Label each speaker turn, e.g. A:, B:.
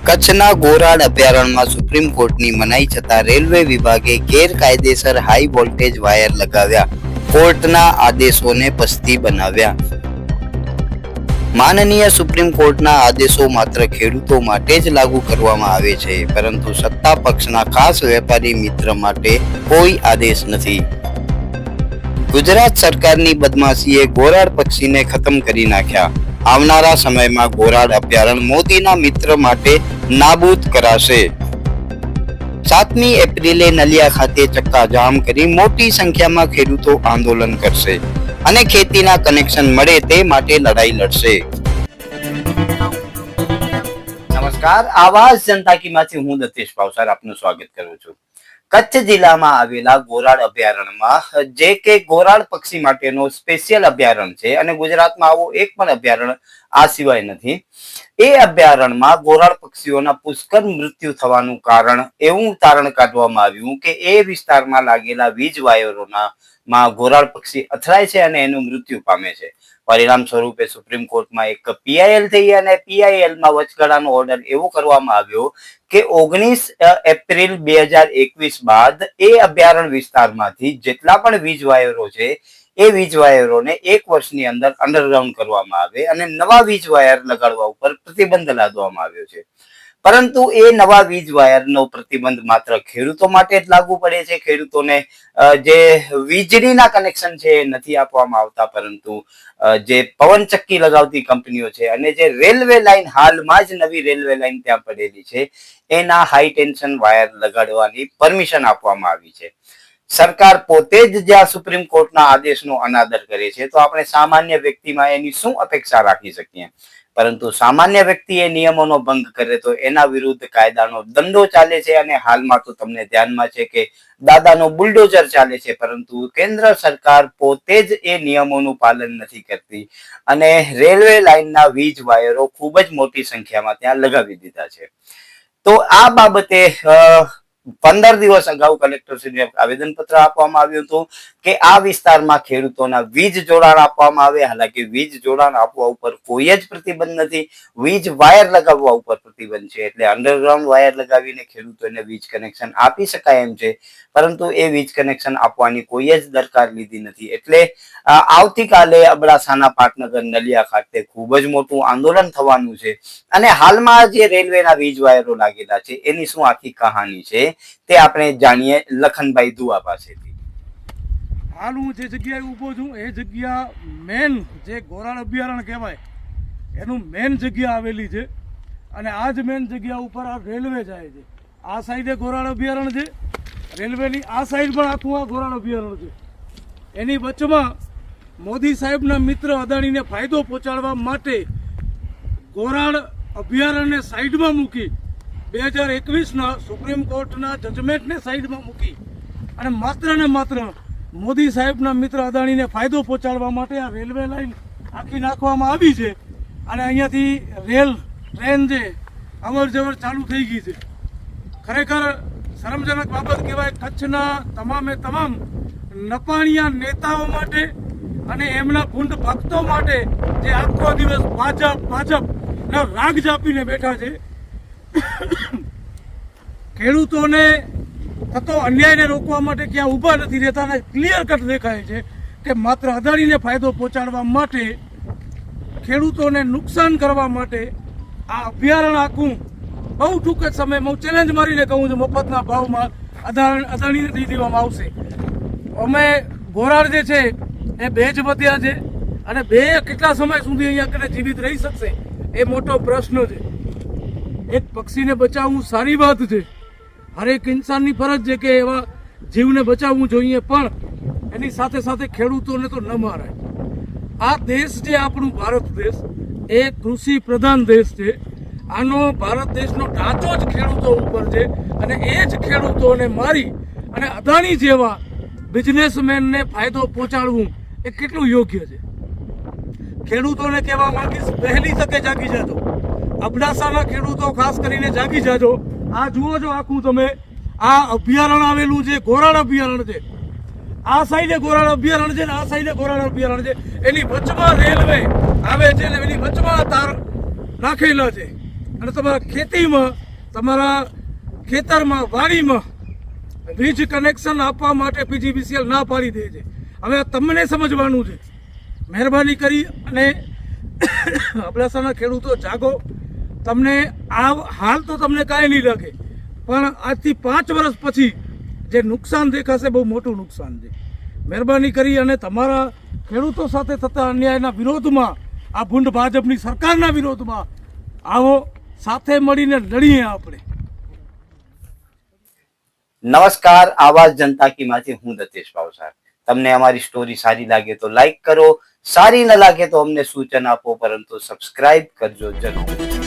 A: કચ્છના ગોરાડ અભયારણ્યમાં સુપ્રીમ કોર્ટની મનાઈ છતાં રેલવે વિભાગે ગેરકાયદેસર હાઈ વોલ્ટેજ વાયર લગાવ્યા, કોર્ટના આદેશોને પસ્તી બનાવ્યા। માનનીય સુપ્રીમ કોર્ટના આદેશો માત્ર ખેડૂતો માટે જ લાગુ કરવામાં આવે છે, પરંતુ સત્તા પક્ષના ખાસ વેપારી મિત્ર માટે કોઈ આદેશ નથી। ગુજરાત સરકારની બદમાશીએ ગોરાડ પક્ષીને ખતમ કરી નાખ્યા। આવનારા સમયમાં ગોરાડ અભયારણ્ય મોદીના મિત્ર માટે નાબૂદ કરાશે। 7મી એપ્રિલે નલિયા ખાતે ચક્કાજામ કરી મોટી સંખ્યામાં ખેડૂતો આંદોલન કરશે અને ખેતીના કનેક્શન મળે તે માટે લડાઈ લડશે। નમસ્કાર, આવાજ જનતા કી માંથી હું દત્તેશ ભાવસાર આપનું સ્વાગત કરું છું। કચ્છ જિલ્લામાં આવેલા ગોરાડ અભયારણ્યમાં જે કે ગોરાડ પક્ષી માટેનો સ્પેશિયલ અભયારણ્ય છે અને ગુજરાતમાં આવો એક પણ અભયારણ્ય આ સિવાય નથી। એ અભયારણ્યમાં ગોરાડ પક્ષીઓના પુષ્કળ મૃત્યુ થવાનું કારણ એવું તારણ કાઢવામાં આવ્યું કે એ વિસ્તારમાં લાગેલા વીજ વાયરોમાં ગોરાડ પક્ષી અથડાય છે અને એનું મૃત્યુ પામે છે। પરિણામ સ્વરૂપે સુપ્રીમ કોર્ટમાં એક PIL થઈ અને PILમાં વચગાળાનો ઓર્ડર એવો કરવામાં આવ્યો કે 19 એપ્રિલ 2021 બાદ એ અભયારણ્ય વિસ્તારમાંથી જેટલા પણ વીજ વાયરો છે એ વીજ વાયરોને 1 વર્ષની અંદર અંડરગ્રાઉન્ડ કરવામાં આવે અને નવા વીજ વાયર લગાડવા ઉપર પ્રતિબંધ લાદવામાં આવ્યો છે। પરંતુ એ નવા વીજ વાયરનો પ્રતિબંધ માત્ર ખેડૂતો માટે જ લાગુ પડે છે। ખેડૂતોને જે વીજળીના કનેક્શન છે એ નથી આપવામાં આવતા, પરંતુ જે પવનચક્કી લગાવતી કંપનીઓ છે અને જે રેલવે લાઈન હાલમાં જ નવી રેલવે લાઈન ત્યાં પડેલી છે એના હાઈ ટેન્શન વાયર લગાડવાની પરમિશન આપવામાં આવી છે। સરકાર પોતે જ જ્યાં સુપ્રીમ કોર્ટના આદેશનો અનાદર કરે છે તો આપણે સામાન્ય વ્યક્તિમાં એની શું અપેક્ષા રાખી શકીએ? પરંતુ સામાન્ય વ્યક્તિ એ નિયમોનો ભંગ કરે તો એના વિરુદ્ધ કાયદાનો દંડો ચાલે છે અને હાલમાં તો તમને ધ્યાનમાં છે કે દાદાનો બુલડોઝર ચાલે છે, પરંતુ કેન્દ્ર સરકાર પોતે જ એ નિયમોનું પાલન નથી કરતી અને રેલવે લાઈનના વીજ વાયરો ખૂબ જ મોટી સંખ્યામાં ત્યાં લગાવી દીધા છે। તો આ બાબતે 15 દિવસ અગાઉ કલેક્ટરશ્રીને આવેદનપત્ર આપવામાં આવ્યું હતું કે આ વિસ્તારમાં ખેડૂતોના વીજ જોડાણ આપવામાં આવે। હાલાકી વીજ જોડાણ આપવા ઉપર કોઈ જ પ્રતિબંધ નથી, વીજ વાયર લગાવવા ઉપર પ્રતિબંધ છે, એટલે અંડરગ્રાઉન્ડ વાયર લગાવીને ખેડૂતોને વીજ કનેક્શન આપી શકાય એમ છે, પરંતુ એ વીજ કનેક્શન આપવાની કોઈ જ દરકાર લીધી નથી। એટલે આવતીકાલે અબડાસાના પાટનગર નલિયા ખાતે ખૂબ જ મોટું આંદોલન થવાનું છે અને હાલમાં જે રેલવેના વીજ વાયરો લાગેલા છે એની શું આખી કહાની છે તે આપણે જાણીએ લખનભાઈ દુઆ પાસેથી।
B: હાલ હું જે જગ્યાએ ઊભો છું એ જગ્યા મેન જે ગોરાડ અભયારણ્ય કહેવાય એનું મેન જગ્યા આવેલી છે અને આ જ મેન જગ્યા ઉપર આ રેલવે જાય છે। આ સાઈડે ગોરાડ અભયારણ્ય છે, રેલવેની આ સાઈડ પણ આખું આ ગોરાડ અભયારણ્ય છે। એની વચમાં મોદી સાહેબના મિત્ર અદાણીને ફાયદો પહોંચાડવા માટે ગોરાડ અભયારણ્યને સાઈડમાં મૂકી 2021ના સુપ્રીમ કોર્ટના જજમેન્ટને સાઈડમાં મૂકી અને માત્ર ને માત્ર મોદી સાહેબના મિત્ર અદાણીને ફાયદો પહોંચાડવા માટે આ રેલવે લાઈન આખી નાખવામાં આવી છે અને અહીંયાથી ટ્રેન જે અવર જવર ચાલુ થઈ ગઈ છે। ખરેખર શરમજનક બાબત કહેવાય કચ્છના તમામે તમામ નપાણિયા નેતાઓ માટે અને એમના ભૂંડ ભક્તો માટે જે આખો દિવસ ભાજપના રાગ જાપીને બેઠા છે। ખેડૂતોને થતો અન્યાયને રોકવા માટે ક્યાં ઊભા નથી રહેતા અને ક્લિયર કટ દેખાય છે કે માત્ર અદાણીને ફાયદો પહોંચાડવા માટે, ખેડૂતોને નુકસાન કરવા માટે આ અભયારણ્ય આખું બહુ ટૂંક જ સમયમાં હું ચેલેન્જ મારીને કહું છું મફતના ભાવમાં અદાણીને દઈ દેવામાં આવશે। અમે ગોરાડ જે છે એ બે જ વધ્યા છે અને બે કેટલા સમય સુધી અહીંયા કને જીવિત રહી શકશે એ મોટો પ્રશ્ન છે। એક પક્ષીને બચાવવું સારી વાત છે, હરેક ઇન્સાનની ફરજ છે કે એવા જીવને બચાવવું જોઈએ, પણ એની સાથે સાથે ખેડૂતોને તો ન મારાય। આ દેશ જે આપણું ભારત દેશ એ કૃષિ પ્રધાન દેશ છે, આનો ભારત દેશનો ઢાંચો જ ખેડૂતો ઉપર છે અને એ જ ખેડૂતોને મારી અને અદાણી જેવા બિઝનેસમેનને ફાયદો પહોંચાડવું એ કેટલું યોગ્ય છે? ખેડૂતોને કહેવા માંગીશ, વહેલી તકે જાગી જાજો। અબડાસાના ખેડૂતો ખાસ કરીને જાગી જાજો। આ જુઓ છો આખું તમે, આ અભયારણ્ય આવેલું છે, ગોરાડ અભયારણ્ય છે। આ સાઈડે ગોરાડ અભયારણ્ય છે ને આ સાઈડે ગોરાડ અભયારણ્ય છે, એની વચમાં રેલવે આવે છે ને એની વચમાં તાર નાખેલા છે। અને તમારા ખેતીમાં, તમારા ખેતરમાં, વાડીમાં વીજ કનેક્શન આપવા માટે પીજીવીસીએલ ના પાડી દે છે. હવે તમને સમજવાનું છે. મહેરબાની કરી અને અબડાસાના ખેડૂતો જાગો. તમને આ હાલ તો તમને કાંઈ નહીં લાગે, પણ આજથી 5 વર્ષ પછી જે નુકસાન દેખાશે બહુ મોટું નુકસાન છે. મહેરબાની કરી અને તમારા ખેડૂતો સાથે થતા અન્યાયના વિરોધમાં, આ ભૂંડ ભાજપની સરકારના વિરોધમાં આવો, સાથે મળીને લડીએ આપણે.
A: નમસ્કાર, આવાજ જનતા કી માંથી હું દતેશ ભાવસાર. તમને અમારી સ્ટોરી સારી લાગે તો લાઈક કરો, સારી ન લાગે તો અમને સૂચન આપો, પરંતુ સબસ્ક્રાઇબ કરજો જરૂર.